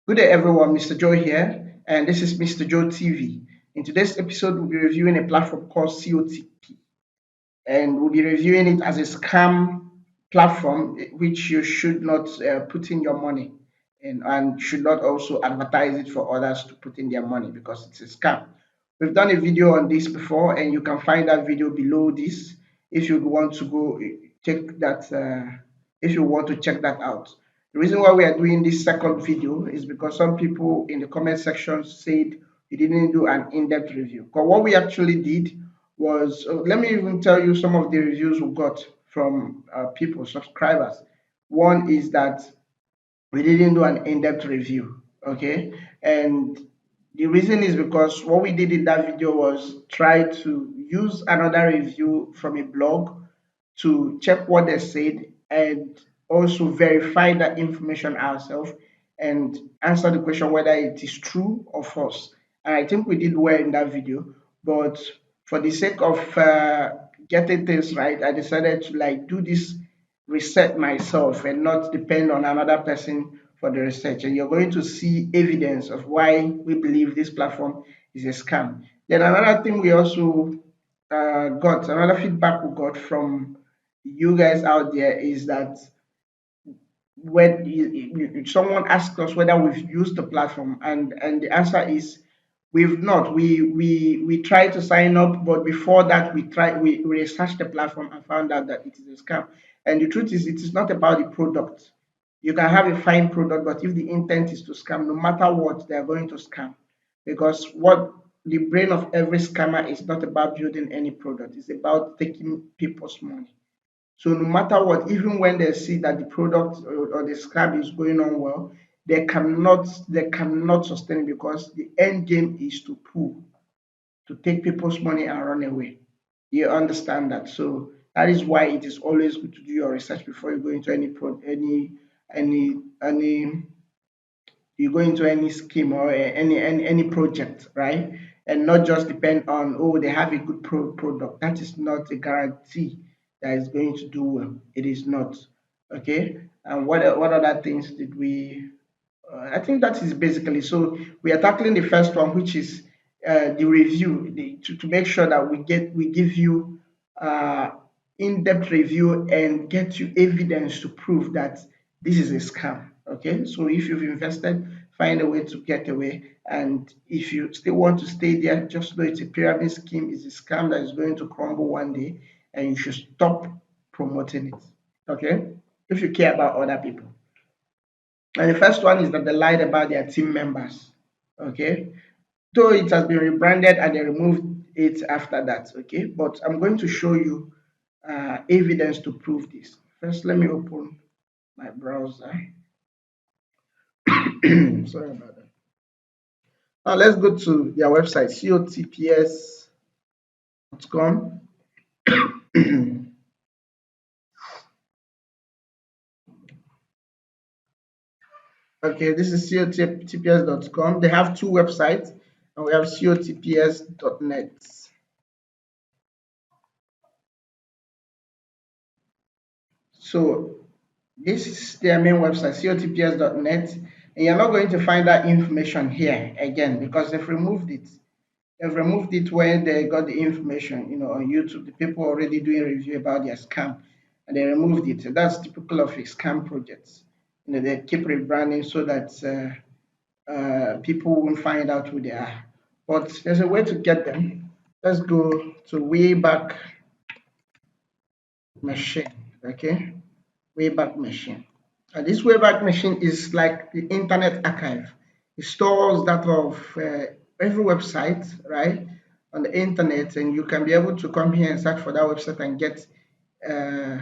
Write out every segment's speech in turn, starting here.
Good day, everyone. Mr. Joe here, and this is Mr. Joe TV. In today's episode, we'll be reviewing a platform called COTP, and we'll be reviewing it as a scam platform which you should not put in your money and should not also advertise it for others to put in their money because it's a scam. We've done a video on this before, and you can find that video below this if you want to go check that. If you want to check that out. The reason why we are doing this second video is because some people in the comment section said we didn't do an in-depth review. But what we actually did was, let me even tell you some of the reviews we got from people, subscribers. One is that we didn't do an in-depth review, okay? And the reason is because what we did in that video was try to use another review from a blog to check what they said and also verify that information ourselves and answer the question whether it is true or false. And I think we did well in that video, but for the sake of getting things right, I decided to like do this research myself and not depend on another person for the research. And you're going to see evidence of why we believe this platform is a scam. Then another thing we also got, another feedback we got from you guys out there is that when someone asked us whether we've used the platform, and the answer is we've not. We tried to sign up, but before that we researched the platform and found out that it is a scam. And the truth is, it is not about the product. You can have a fine product, but if the intent is to scam, no matter what, they are going to scam. Because what the brain of every scammer is not about building any product, it's about taking people's money. So no matter what, even when they see that the product or the scam is going on well, they cannot sustain it because the end game is to pull, to take people's money and run away. You understand that? So that is why it is always good to do your research before you go into any you go into any scheme or any project, right? And not just depend on, oh, they have a good product. That is not a guarantee that is going to do well. It is not. Okay. And what other things did we? I think that is basically, so. We are tackling the first one, which is the review, to make sure that we give you uh, in-depth review and get you evidence to prove that this is a scam. Okay, so if you've invested, find a way to get away. And if you still want to stay there, just know it's a pyramid scheme, it's a scam that is going to crumble one day, and you should stop promoting it. Okay, if you care about other people. And the first one is that they lied about their team members. Okay, though it has been rebranded and they removed it after that. Okay, but I'm going to show you evidence to prove this. First, let me open my browser. Sorry about that. Now let's go to their website, cotps.com. Okay, this is cotps.com. They have two websites, and we have cotps.net. So this is their main website, cotps.net, and you're not going to find that information here again because they've removed it. They've removed it when they got the information, on YouTube. The people already doing review about their scam, and they removed it. So that's typical of a scam projects. They keep rebranding so that people won't find out who they are. But there's a way to get them. Let's go to Wayback Machine. Okay, Wayback Machine. And this Wayback Machine is like the Internet Archive. It stores data of every website, right, on the internet, and you can be able to come here and search for that website and get uh,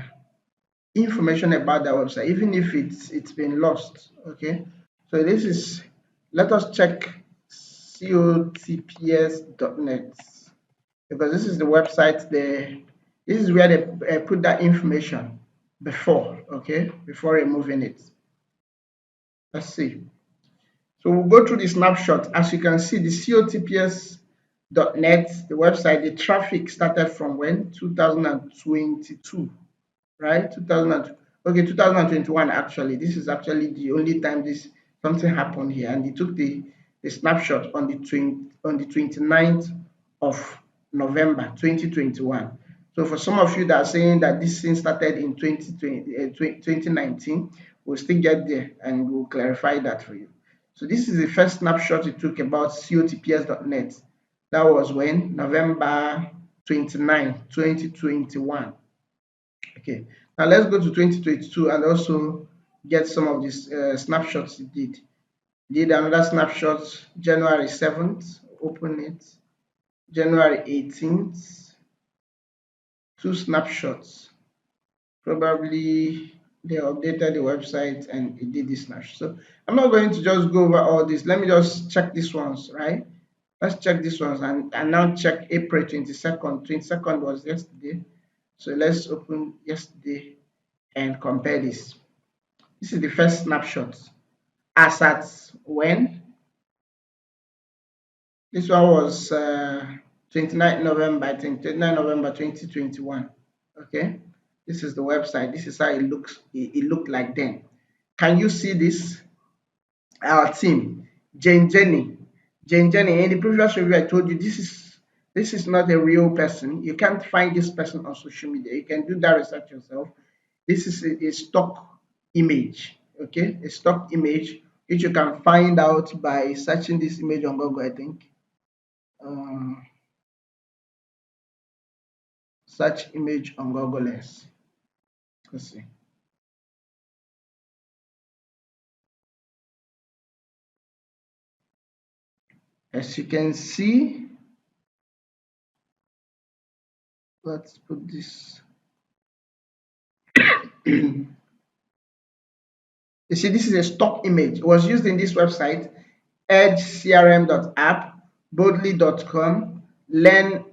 information about that website, even if it's been lost. Okay, so this is, let us check cotps.net because this is the website there. This is where they put that information before, okay, before removing it. Let's see. So we'll go through the snapshot. As you can see, the cotps.net, the website, the traffic started from when? 2022, right? 2021 actually. This is actually the only time this something happened here, and he took the snapshot on the 29th of November 2021. So for some of you that are saying that this thing started in 2019, we'll still get there and we'll clarify that for you. So this is the first snapshot it took about COTPS.net. That was when? November 29, 2021. Okay, now let's go to 2022 and also get some of these snapshots it did. Did another snapshot January 7th, open it. January 18th, two snapshots. Probably they updated the website and it did this snapshot. So I'm not going to just go over all this. Let me just check these ones, right? Let's check these ones and now check April 22nd. 22nd was yesterday. So let's open yesterday and compare this. This is the first snapshot. As at when? This one was 29 November, I think, 29 November 2021. Okay, this is the website. This is how it looks. It looked like then. Can you see this? Our team, Jane Jenny. In the previous review, I told you this is not a real person. You can't find this person on social media. You can do that research yourself. This is a stock image. Okay, a stock image which you can find out by searching this image on Google. I think. Uh, Search image on Google Lens. Let's see. As you can see, let's put this. You see, this is a stock image. It was used in this website, edgecrm.app, boldly.com, learnisland.ie.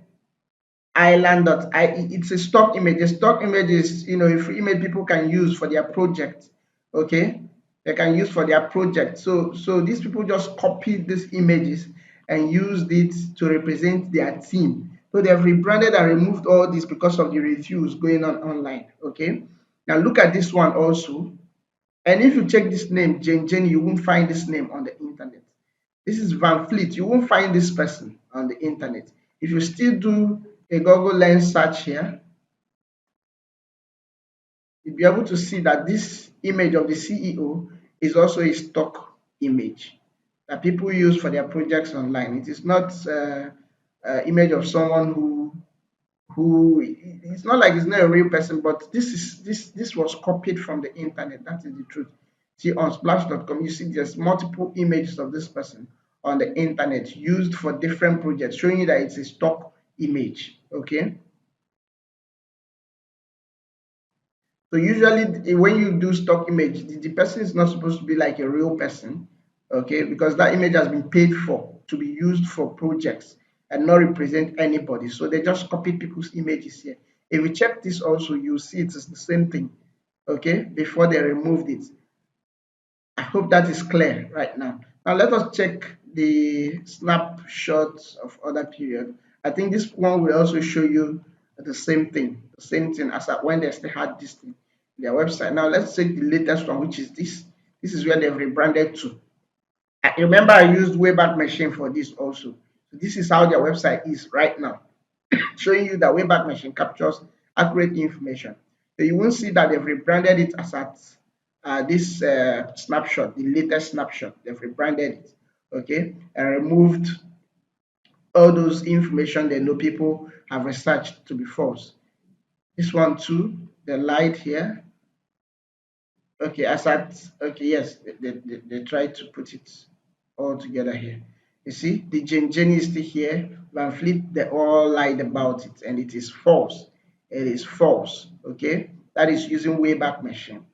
It's a stock image. A stock image is, a free image people can use for their project. Okay, they can use for their project. So these people just copied these images and used it to represent their team. So they have rebranded and removed all this because of the reviews going on online. Okay, now look at this one also. And if you check this name, Jane, you won't find this name on the internet. This is Van Fleet. You won't find this person on the internet. If you still do a Google Lens search here, you'll be able to see that this image of the CEO is also a stock image that people use for their projects online. It is not image of someone who it's not like it's not a real person, but this was copied from the internet. That is the truth. See on splash.com, you see there's multiple images of this person on the internet used for different projects, showing you that it's a stock image. Okay. So usually when you do stock image, the person is not supposed to be like a real person, okay? Because that image has been paid for to be used for projects and not represent anybody. So they just copy people's images here. If you check this also, you see it is the same thing, okay? Before they removed it. I hope that is clear right now. Now let us check the snapshots of other period. I think this one will also show you the same thing as when they still had this thing, their website. Now let's take the latest one, which is this. This is where they've rebranded to. I remember I used Wayback Machine for this also. So this is how their website is right now, showing you that Wayback Machine captures accurate information. So you won't see that they've rebranded it as at this snapshot, the latest snapshot. They've rebranded it, okay, and removed all those information they know people have researched to be false. This one too, they lied here. Okay, as at okay, yes, they tried to put it all together here. You see, the Jenny is still here. Van Fleet, they all lied about it, and it is false. It is false. Okay, that is using Wayback Machine.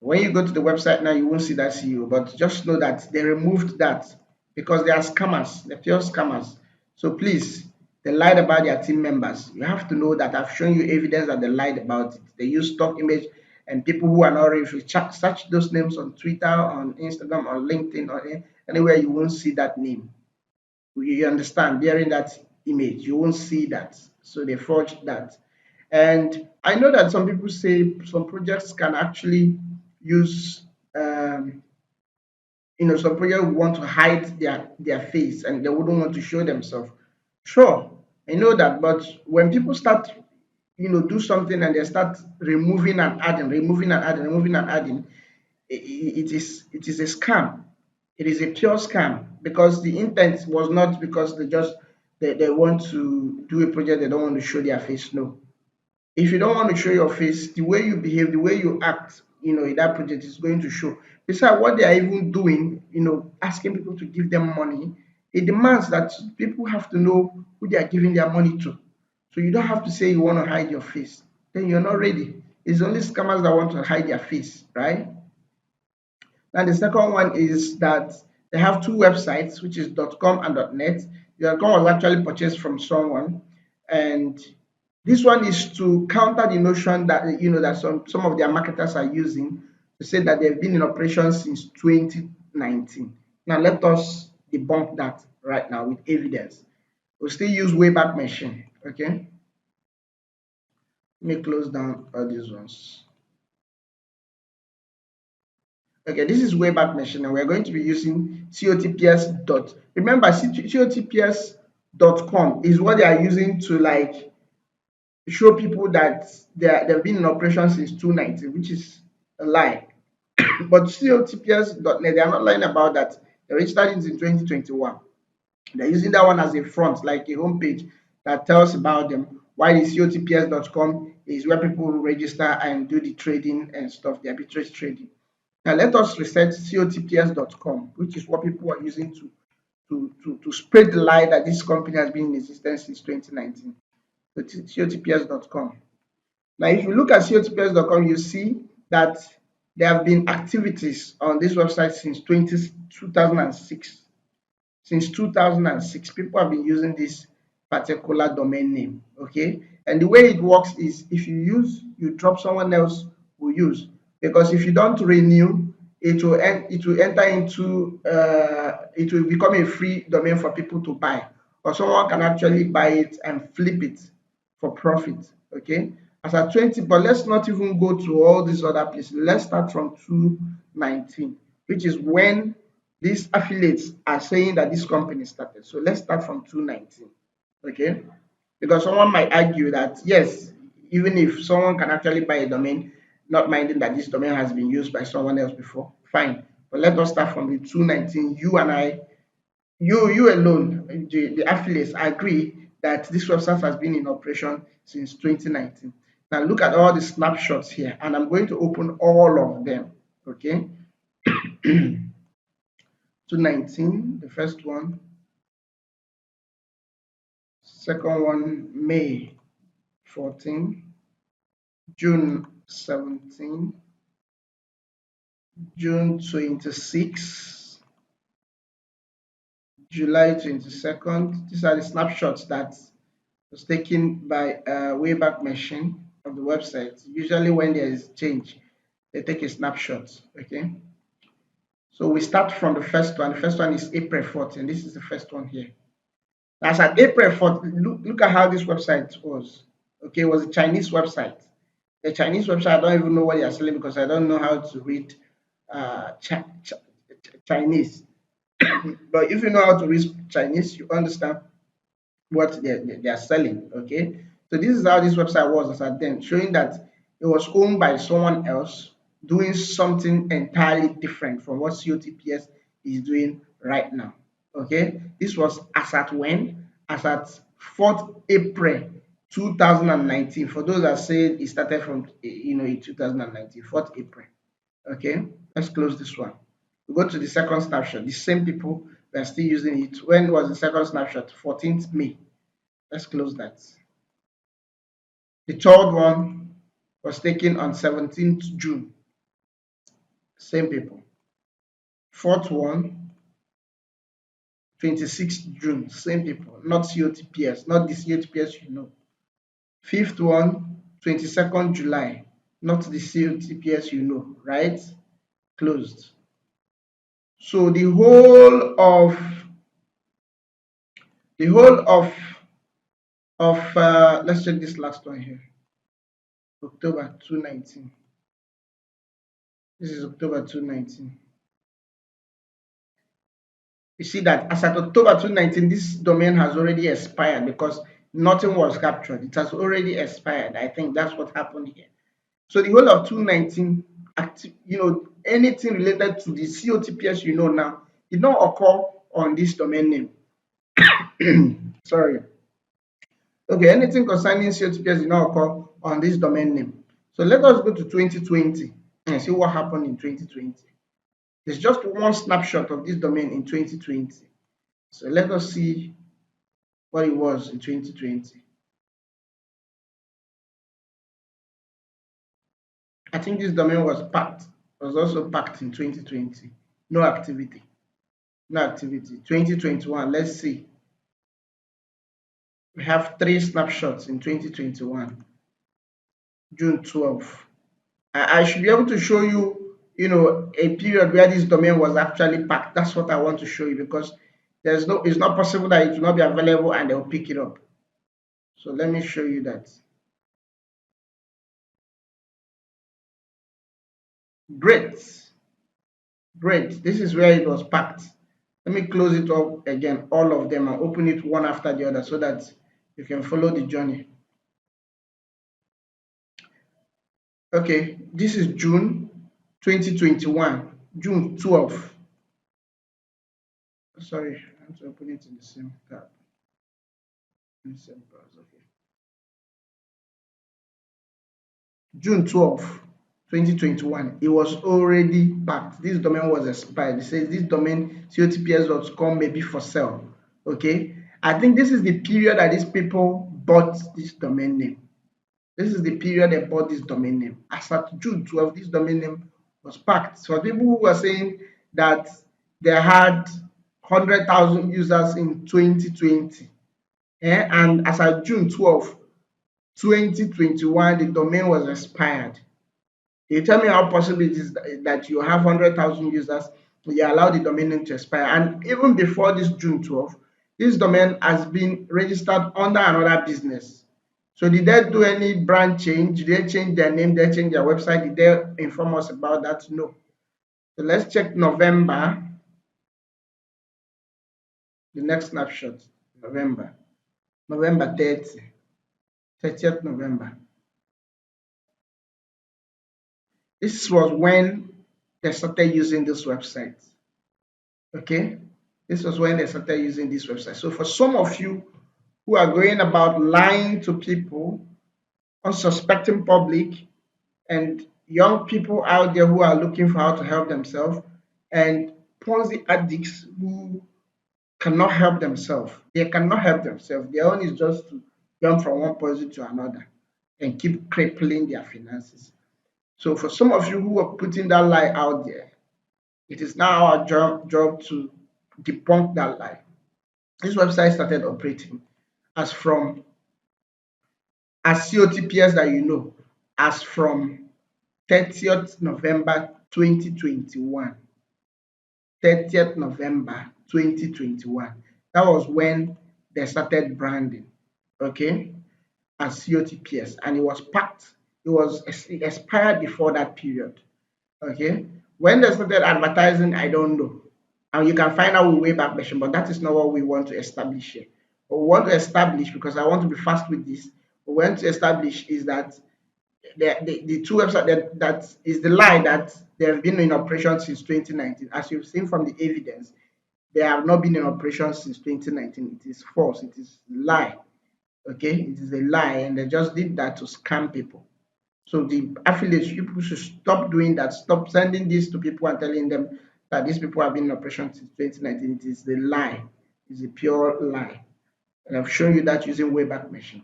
When you go to the website now, you won't see that CEO, but just know that they removed that because they are scammers, they're pure scammers. So please, they lied about their team members. You have to know that I've shown you evidence that they lied about it. They use stock image and people who are not real. If you search those names on Twitter, on Instagram, on LinkedIn, or anywhere, you won't see that name. You understand? Bearing that image, you won't see that. So they forged that. And I know that some people say some projects can actually use, um, some projects want to hide their face and they wouldn't want to show themselves. Sure, I know that, but when people start, do something and they start removing and adding, removing and adding, removing and adding, it is a scam. It is a pure scam because the intent was not because they want to do a project, they don't want to show their face. No, if you don't want to show your face, the way you behave, the way you act, in that project is going to show. Besides, what they are even doing, asking people to give them money, it demands that people have to know who they are giving their money to. So you don't have to say you want to hide your face. Then you're not ready. It's only scammers that want to hide their face, right? Now the second one is that they have two websites, which is .com and .net. The .com was actually purchased from someone, and this one is to counter the notion that that some of their marketers are using to say that they've been in operation since 2019. Now let us debunk that right now with evidence. We'll still use Wayback Machine. Okay, let me close down all these ones. Okay, this is Wayback Machine, and we're going to be using COTPS dot. Remember, COTPS .com is what they are using to like show people that they've been in operation since 2019, which is a lie. But COTPS .net, they are not lying about that. They registered it in 2021. They're using that one as a front, like a homepage that tells about them. Why the COTPS.com is where people register and do the trading and stuff, the arbitrage trading. Now let us research COTPS.com, which is what people are using to spread the lie that this company has been in existence since 2019. So COTPS.com. Now, if you look at COTPS.com, you see that there have been activities on this website since 2006. Since 2006, people have been using this particular domain name. Okay, and the way it works is if you use, you drop, someone else will use, because if you don't renew, it will enter into it will become a free domain for people to buy, or someone can actually buy it and flip it for profit. Okay, as at 20, but let's not even go to all these other places. Let's start from 2019, which is when these affiliates are saying that this company started. So let's start from 2019. Okay, because someone might argue that yes, even if someone can actually buy a domain, not minding that this domain has been used by someone else before, fine. But let us start from the 2019. You and I, you alone, the affiliates agree that this website has been in operation since 2019. Now look at all the snapshots here, and I'm going to open all of them. Okay, 2019, the first one, second one, May 14, June 17, June 26, July 22nd. These are the snapshots that was taken by Wayback Machine of the website. Usually when there is change, they take a snapshot. Okay. So we start from the first one. The first one is April 14. This is the first one here. As at April 4th, look at how this website was. Okay, it was a Chinese website. The Chinese website, I don't even know what they are selling because I don't know how to read Chinese. But if you know how to read Chinese, you understand what they are selling. Okay, so this is how this website was as at then, showing that it was owned by someone else doing something entirely different from what COTPS is doing right now. Okay, this was as at when? As at 4th April 2019. For those that say it started from in 2019, 4th April. Okay, let's close this one. We go to the second snapshot. The same people were still using it. When was the second snapshot? 14th May. Let's close that. The third one was taken on 17th June. Same people. Fourth one, 26th June. Same people. Not COTPS. Not the COTPS you know. Fifth one, 22nd July. Not the COTPS you know. Right? Closed. So the whole of let's check this last one here. October 2019. This is October 2019. You see that as at October 2019, this domain has already expired because nothing was captured. It has already expired. I think that's what happened here. So the whole of 2019, anything related to the COTPS now, did not occur on this domain name. Sorry. Okay, anything concerning COTPS did not occur on this domain name. So let us go to 2020 and see what happened in 2020. There's just one snapshot of this domain in 2020. So let us see what it was in 2020. I think this domain was packed. It was also packed in 2020. No activity. No activity. 2021, let's see. We have 3 snapshots in 2021. June 12th. I should be able to show you, a period where this domain was actually packed. That's what I want to show you because it's not possible that it will not be available and they'll pick it up. So let me show you that. Great. Great. This is where it was packed. Let me close it up again, all of them, and open it one after the other so that you can follow the journey. Okay, this is June 2021, June 12th. Sorry, I have to open it in the same tab. In the same browser. Okay. June 12th, 2021. It was already packed. This domain was expired. It says this domain cotps.com may be for sale. Okay. I think this is the period that these people bought this domain name. This is the period they bought this domain name. As at June 12th, this domain name was packed. So people who were saying that they had 100,000 users in 2020, and as at June 12th, 2021, the domain was expired. You tell me how possible it is that you have 100,000 users, you allow the domain name to expire. And even before this June 12th, this domain has been registered under another business. So did they do any brand change? Did they change their name? Did they change their website? Did they inform us about that? No. So let's check November, the next snapshot, November 30th November. This was when they started using this website. Okay, this was when they started using this website. So for some of you who are going about lying to people, unsuspecting public, and young people out there who are looking for how to help themselves, and Ponzi addicts who cannot help themselves. They cannot help themselves. Their own is just to jump from one Ponzi to another and keep crippling their finances. So for some of you who are putting that lie out there, it is now our job to debunk that lie. This website started operating as from as COTPS that as from 30th November 2021. 30th November 2021. That was when they started branding, okay, as COTPS, and it was packed. It expired before that period. Okay, when they started advertising, I don't know. And you can find out with Wayback Machine, but that is not what we want to establish here. What we want to establish, because I want to be fast with this, what we want to establish is that the two websites that is the lie that they have been in operation since 2019. As you've seen from the evidence, they have not been in operation since 2019. It is false. It is lie. Okay, it is a lie, and they just did that to scam people. So the affiliates, people should stop doing that. Stop sending this to people and telling them that these people have been in operation since 2019. It is a lie. It's a pure lie. And I've shown you that using Wayback Machine.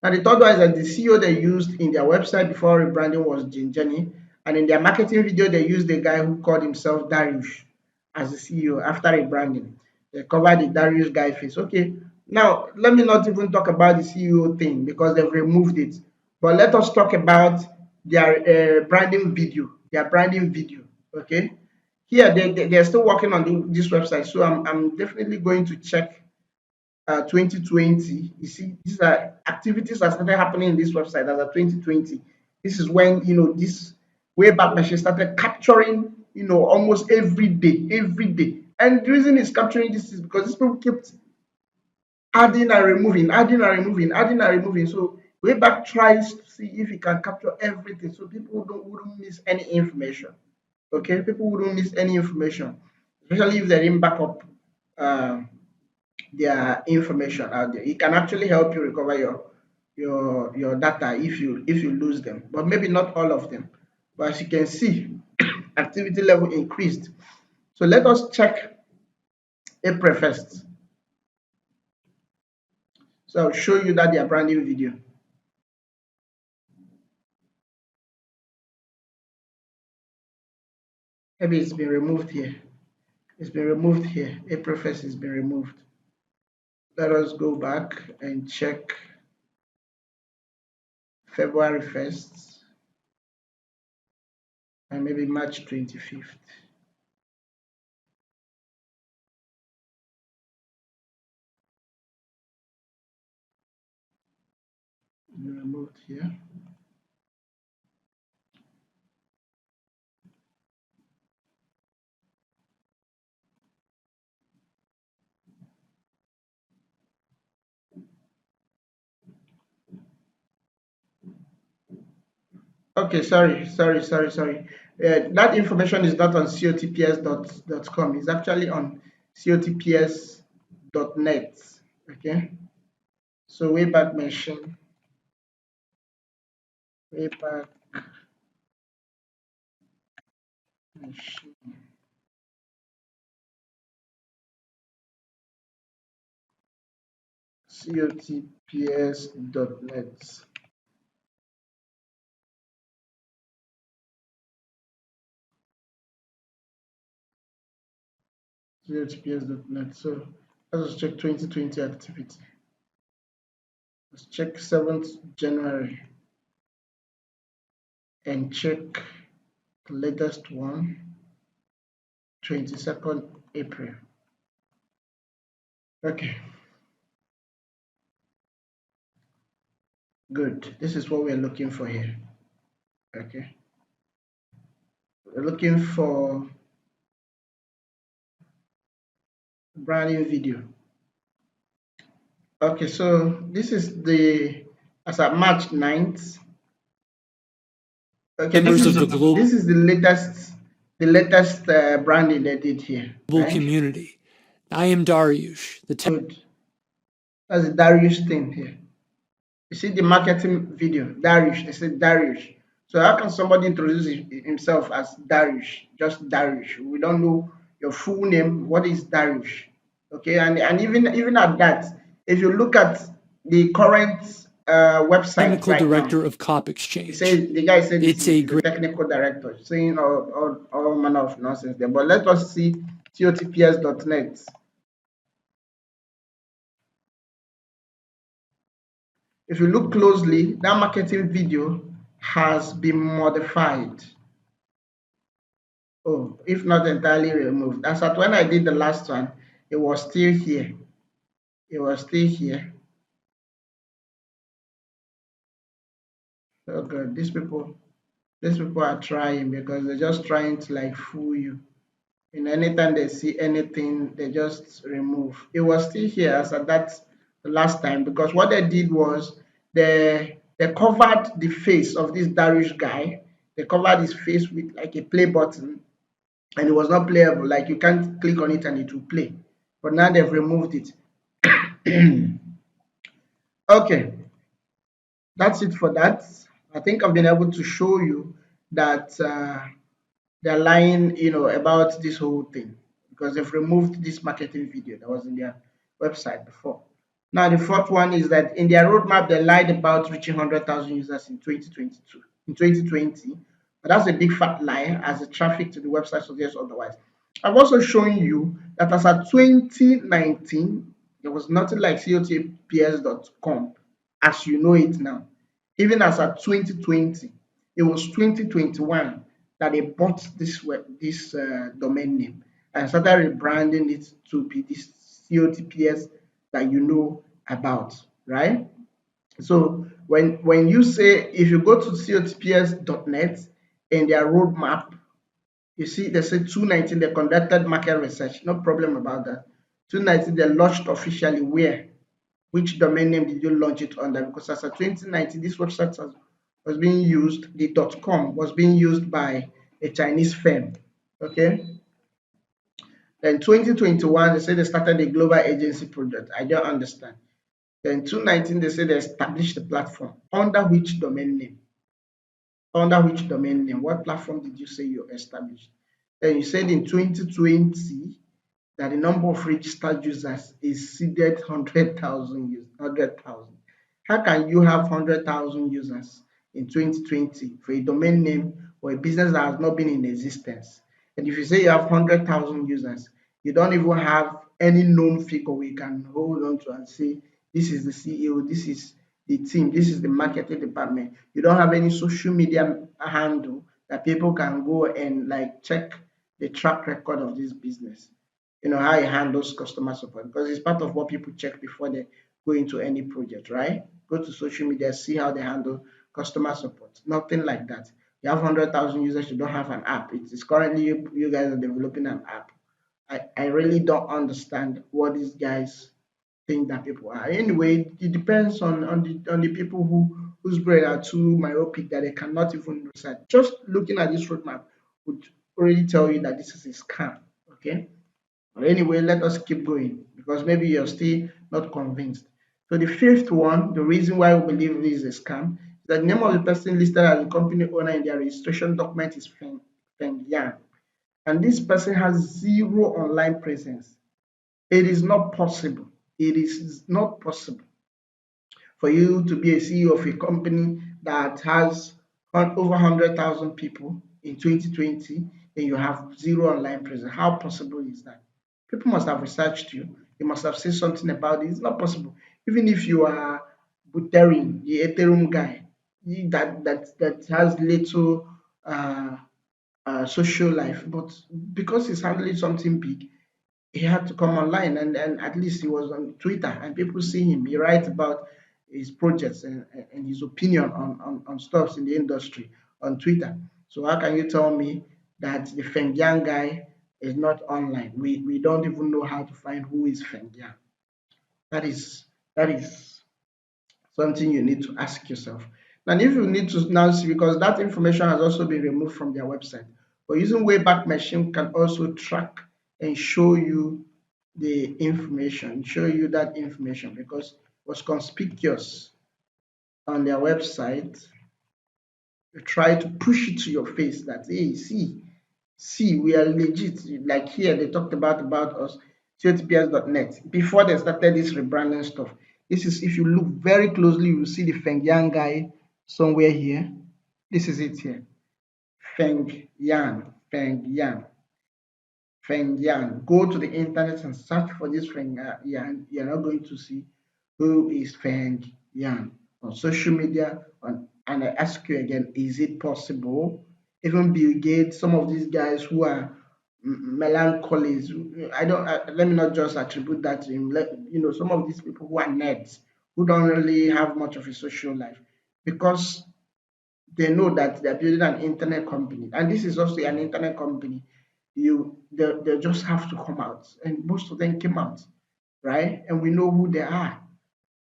Now the third one is that the CEO they used in their website before rebranding was Jinjani, and in their marketing video they used a guy who called himself Darius as the CEO after rebranding. They covered the Darius guy face. Okay, now let me not even talk about the CEO thing because they've removed it. But let us talk about their branding video. Their branding video. Okay, here they're still working on this website, so I'm definitely going to check 2020. You see, these are activities that started happening in this website as of 2020. This is when this Wayback Machine started capturing almost every day. And the reason it's capturing this is because these people kept adding and removing, adding and removing, adding and removing. So Wayback tries to see if he can capture everything, so people wouldn't miss any information. Okay, people wouldn't miss any information, especially if they didn't back up uh, their information out there. It can actually help you recover your data if you lose them, but maybe not all of them. But as you can see, activity level increased. So let us check April 1st. So I'll show you that their brand new video. Maybe it's been removed here. It's been removed here. April 1st has been removed. Let us go back and check February 1st and maybe March 25th. Removed here. Okay, sorry. That information is not on cotps.com. It's actually on cotps.net. Okay, so Wayback Machine, Wayback Machine, cotps.net. cotps.net. So let's check 2020 activity. Let's check 7th January and check the latest one, 22nd April. Okay, good. This is what we're looking for here. Okay, we're looking for brand new video. Okay, so this is the as at March 9th. Okay, Members of the global this is the latest branding they did here, right? community. I am Dariush, the Good. That's the Darius thing here. You see the marketing video, Darius. They said Darius. So how can somebody introduce himself as Darius? Just Darius. We don't know your full name. What is Darius? Okay, and even at that, if you look at the current website technical right now, director of COP he Exchange. said the guy said It's a he's a great technical director, saying all manner of nonsense there. But let us see COTPS.net. If you look closely, that marketing video has been modified. Oh, if not entirely removed. As at when I did the last one, it was still here. It was still here. Oh God, these people are trying because they're just trying to like fool you. And anytime they see anything, they just remove. It was still here as at that the last time because what they did was they covered the face of this Darish guy. They covered his face with like a play button, and it was not playable. Like you can't click on it and it will play. But now they've removed it. Okay, that's it for that. I think I've been able to show you that they're lying, about this whole thing because they've removed this marketing video that was in their website before. Now, the fourth one is that in their roadmap, they lied about reaching 100,000 users in 2022, in 2020. But that's a big fat lie as the traffic to the website suggests otherwise. I've also shown you that as of 2019, there was nothing like COTPS.com as you know it now. Even as of 2020, it was 2021 that they bought this domain name and started rebranding it to be this COTPS that you know about, right? So when you say, if you go to COTPS.net and their roadmap, you see they say 2019 they conducted market research, no problem about that. 2019 they launched officially where? Which domain name did you launch it under? Because as of 2019, this website was being used, the .com was being used by a Chinese firm. Okay. Then 2021, they said they started a global agency project. I don't understand. Then 2019, they said they established the platform. Under which domain name? Under which domain name? What platform did you say you established? Then you said in 2020 that the number of registered users exceeded 100,000. How can you have 100,000 users in 2020 for a domain name or a business that has not been in existence? And if you say you have 100,000 users, you don't even have any known figure we can hold on to and say, this is the CEO, this is the team, this is the marketing department. You don't have any social media handle that people can go and like check the track record of this business. You know how it handles customer support, because it's part of what people check before they go into any project, right? Go to social media, see how they handle customer support. Nothing like that. You have 100,000 users, you don't have an app. It is currently you guys are developing an app. I really don't understand what these guys think that people are. Anyway, it depends on the people whose brain are too myopic that they cannot even research. Just looking at this roadmap would already tell you that this is a scam. Okay. But anyway, let us keep going because maybe you're still not convinced. So the fifth one, the reason why we believe this is a scam, is that the name of the person listed as a company owner in their registration document is Feng Yang. And this person has zero online presence. It is not possible. It is not possible for you to be a CEO of a company that has over 100,000 people in 2020 and you have zero online presence. How possible is that? People must have researched you. They must have said something about it. It's not possible. Even if you are Buterin, the Ethereum guy, that has little uh, social life, but because he's handling something big, he had to come online and at least he was on Twitter and people see him. He writes about his projects and his opinion on stuffs in the industry on Twitter. So how can you tell me that the Feng Yang guy is not online? We don't even know how to find who is Feng Yang. That is something you need to ask yourself. And if you need to now see, because that information has also been removed from their website, but using Wayback Machine can also track and show you the information, show you that information because it was conspicuous on their website. You try to push it to your face that, hey, see, we are legit. Like here, they talked about us, COTPS.net, before they started this rebranding stuff. This is, if you look very closely, you will see the Feng Yang guy somewhere here. This is it here. Feng Yang, Feng Yang. Feng Yan. Go to the internet and search for this Feng Yan. You're not going to see who is Feng Yan on social media. And I ask you again, is it possible? Even Bill Gates, some of these guys who are melancholies, let me not just attribute that to him. Some of these people who are nerds, who don't really have much of a social life, because they know that they're building an internet company, and this is also an internet company. They just have to come out, and most of them came out, right? And we know who they are.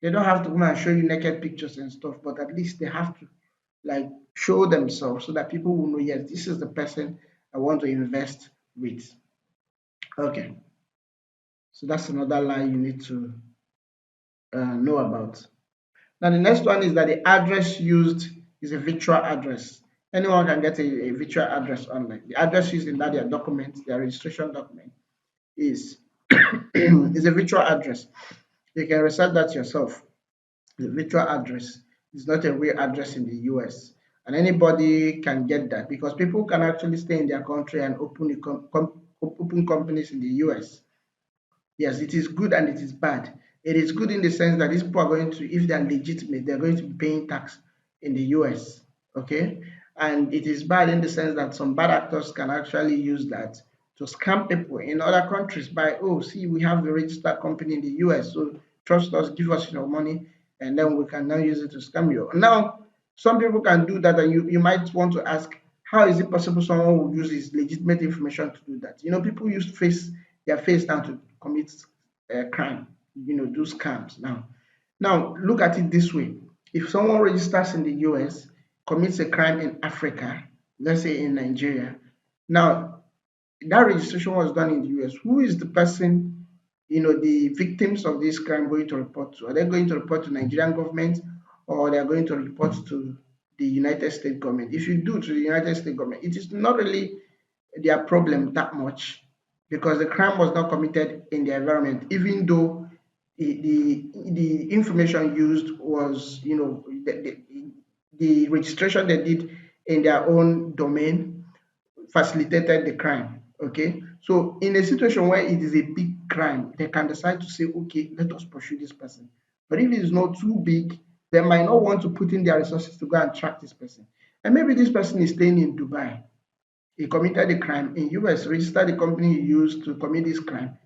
They don't have to come and show you naked pictures and stuff, but at least they have to like show themselves so that people will know, yes, this is the person I want to invest with. Okay, so that's another lie you need to know about. Now, the next one is that the address used is a virtual address. Anyone can get a virtual address online. The address used in that their document, their registration document, is is a virtual address. You can research that yourself. The virtual address is not a real address in the US. And anybody can get that because people can actually stay in their country and open companies in the US. Yes, it is good and it is bad. It is good in the sense that these people are going to, if they are legitimate, they're going to be paying tax in the US. Okay. And it is bad in the sense that some bad actors can actually use that to scam people in other countries by, oh, see, we have a registered company in the US, so trust us, give us your money, and then we can now use it to scam you. Now, some people can do that, and you might want to ask, how is it possible someone would use his legitimate information to do that? People use their face now to commit crime, do scams now. Now, look at it this way. If someone registers in the US, commits a crime in Africa, let's say in Nigeria, now that registration was done in the US, who is the person, the victims of this crime going to report to? Are they going to report to Nigerian government, or they are going to report to the United States government? If you do to the United States government, it is not really their problem that much, because the crime was not committed in the environment, even though the information used was, the registration they did in their own domain facilitated the crime. Okay, so in a situation where it is a big crime, they can decide to say, okay, let us pursue this person. But if it is not too big, they might not want to put in their resources to go and track this person. And maybe this person is staying in Dubai. He committed the crime in US, registered the company he used to commit this crime.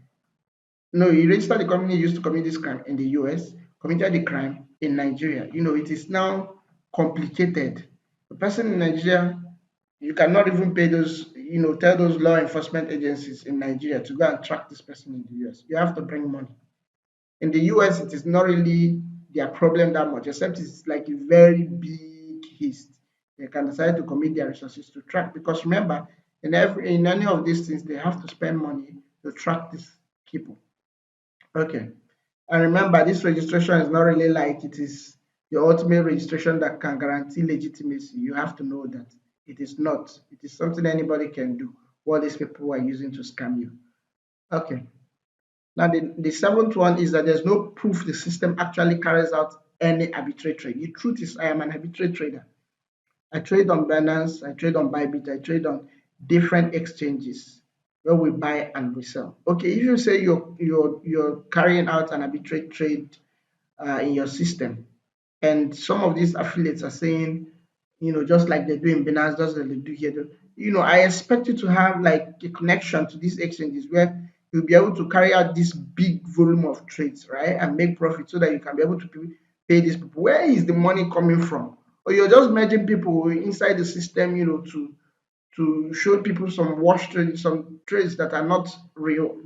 No, he registered the company he used to commit this crime in the US, committed the crime in Nigeria. It is now complicated. The person in Nigeria, you cannot even pay those, tell those law enforcement agencies in Nigeria to go and track this person in the US. You have to bring money. In the US, it is not really their problem that much, except it's like a very big haste. They can decide to commit their resources to track. Because remember, in any of these things, they have to spend money to track these people. Okay. And remember, this registration is not really like it is the ultimate registration that can guarantee legitimacy. You have to know that it is not. It is something anybody can do. What these people are using to scam you. Okay. Now, the seventh one is that there's no proof the system actually carries out any arbitrary trade. The truth is, I am an arbitrary trader. I trade on Binance, I trade on BYBIT, I trade on different exchanges where we buy and we sell. Okay, if you say you're carrying out an arbitrary trade in your system, and some of these affiliates are saying, just like they do in Binance, just like they do here, I expect you to have like a connection to these exchanges where you'll be able to carry out this big volume of trades, right, and make profit so that you can be able to pay these people. Where is the money coming from? Or you're just merging people inside the system, to show people some wash trades, some trades that are not real,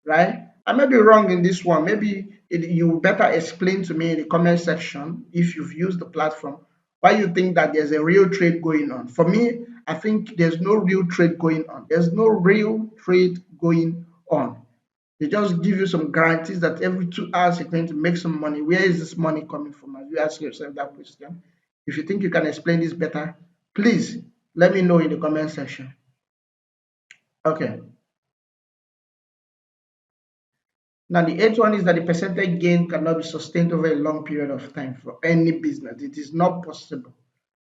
right? I may be wrong in this one. Maybe you better explain to me in the comment section, if you've used the platform, why you think that there's a real trade going on. For me, I think there's no real trade going on. There's no real trade going on. They just give you some guarantees that every 2 hours you're going to make some money. Where is this money coming from? Have you asked yourself that question? If you think you can explain this better, please let me know in the comment section. Okay. Now, the eighth one is that the percentage gain cannot be sustained over a long period of time for any business. It is not possible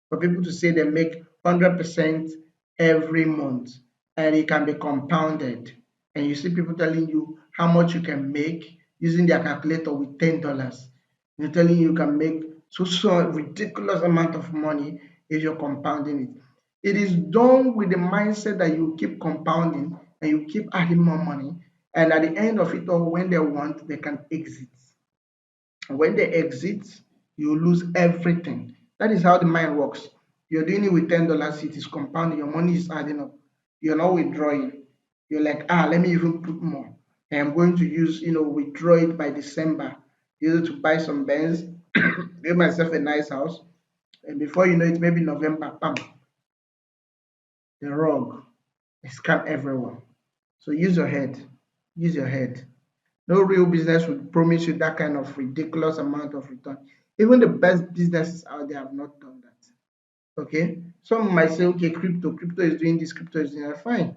for people to say they make 100% every month and it can be compounded. And you see people telling you how much you can make using their calculator with $10. They're telling you can make so ridiculous amount of money if you're compounding it. It is done with the mindset that you keep compounding and you keep adding more money. And at the end of it all, when they want, they can exit. And when they exit, you lose everything. That is how the mind works. You're doing it with $10, it is compounding, your money is adding up. You're not withdrawing. You're like, let me even put more. And I'm going to use, withdraw it by December. Use it to buy some Benz, give myself a nice house. And before you know it, maybe November, bam, the rug is scam everyone. So use your head. Use your head. No real business would promise you that kind of ridiculous amount of return. Even the best businesses out there have not done that. Okay. Some might say, okay, crypto is doing this, crypto is doing that. Fine.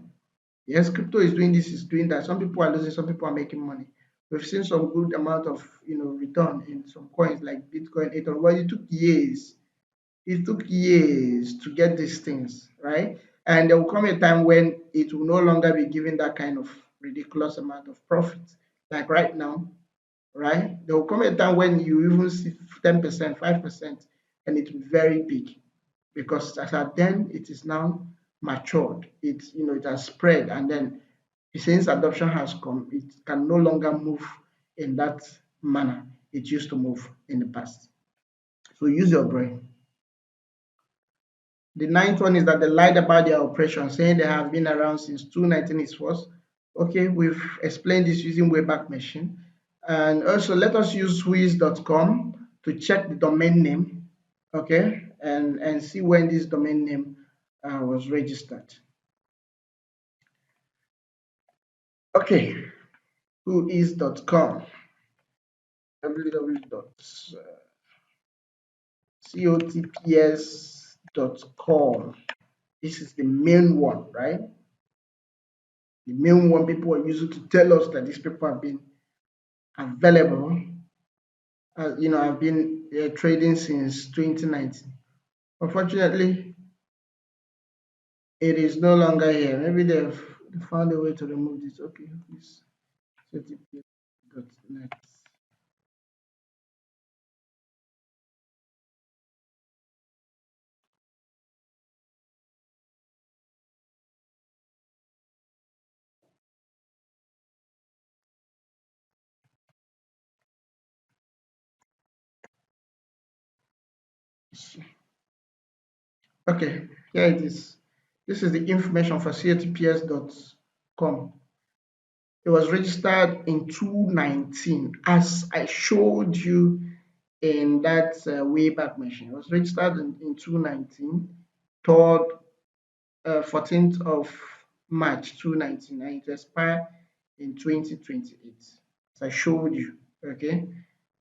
Yes, crypto is doing this, is doing that. Some people are losing, some people are making money. We've seen some good amount of return in some coins like Bitcoin, Ether. Well, it took years to get these things, right? And there will come a time when it will no longer be giving that kind of ridiculous amount of profit. Like right now, right? There will come a time when you even see 10%, 5%, and it will be very big, because as at then it is now matured. It has spread, and then since adoption has come, it can no longer move in that manner it used to move in the past. So use your brain. The ninth one is that they lied about their operation, saying they have been around since 2019 is false. Okay, we've explained this using Wayback Machine. And also let us use Swiss.com to check the domain name, okay, and see when this domain name was registered. Okay, whois.com, www.cotps.com. This is the main one, right? The main one people are using to tell us that these people have been available. I've been trading since 2019. Unfortunately, it is no longer here. Maybe they've found a way to remove this. Okay, please. COTP.net. Okay, here it is. This is the information for COTPS.com. It was registered in 2019, as I showed you in that Wayback Machine. It was registered in 2019, 14th of March 2019, and it expired in 2028. As I showed you, okay?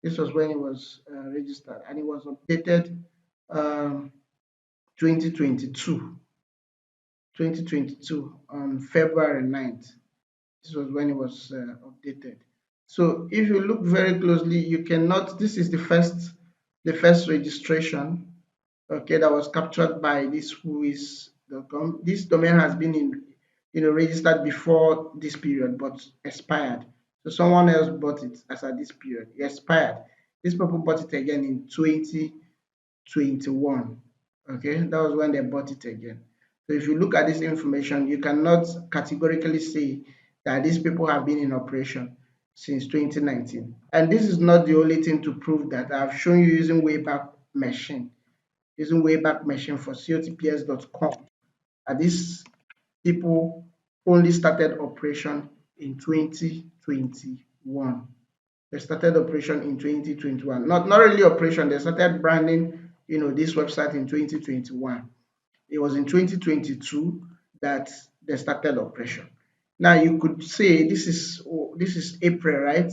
This was when it was registered, and it was updated um, 2022, 2022 on February 9th. This was when it was updated. So if you look very closely, you cannot. This is the first registration, okay, that was captured by this whois.com. This domain has been registered before this period, but expired. So someone else bought it as at this period. It expired. These people bought it again in 2021. Okay, that was when they bought it again. So if you look at this information, you cannot categorically say that these people have been in operation since 2019. And this is not the only thing to prove that. I've shown you using Wayback Machine for COTPS.com. And these people only started operation in 2021. They started operation in 2021. Not really operation, they started branding, this website in 2021. It was in 2022 that they started operation. Now you could say this is April, right?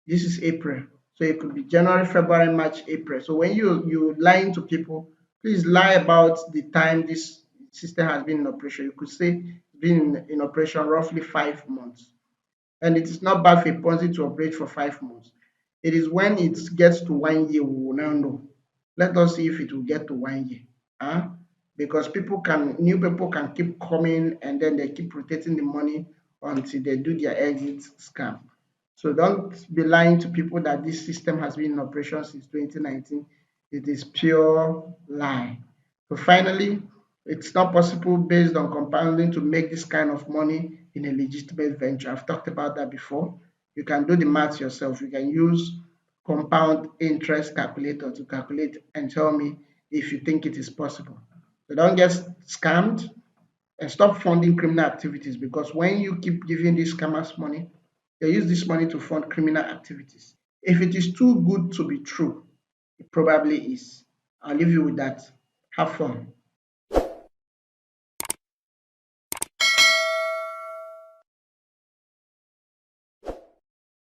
This is April. So it could be January, February, March, April. So when you lying to people, please lie about the time this system has been in operation. You could say it's been in operation roughly 5 months. And it is not bad for a Ponzi to operate for 5 months. It is when it gets to 1 year we will now know. Let us see if it will get to 1 year. Huh? Because new people can keep coming and then they keep rotating the money until they do their exit scam. So don't be lying to people that this system has been in operation since 2019. It is pure lie. So finally, it's not possible based on compounding to make this kind of money in a legitimate venture. I've talked about that before. You can do the math yourself. You can use compound interest calculator to calculate and tell me if you think it is possible. So don't get scammed and stop funding criminal activities, because when you keep giving these scammers money, they use this money to fund criminal activities. If it is too good to be true, it probably is. I'll leave you with that. Have fun.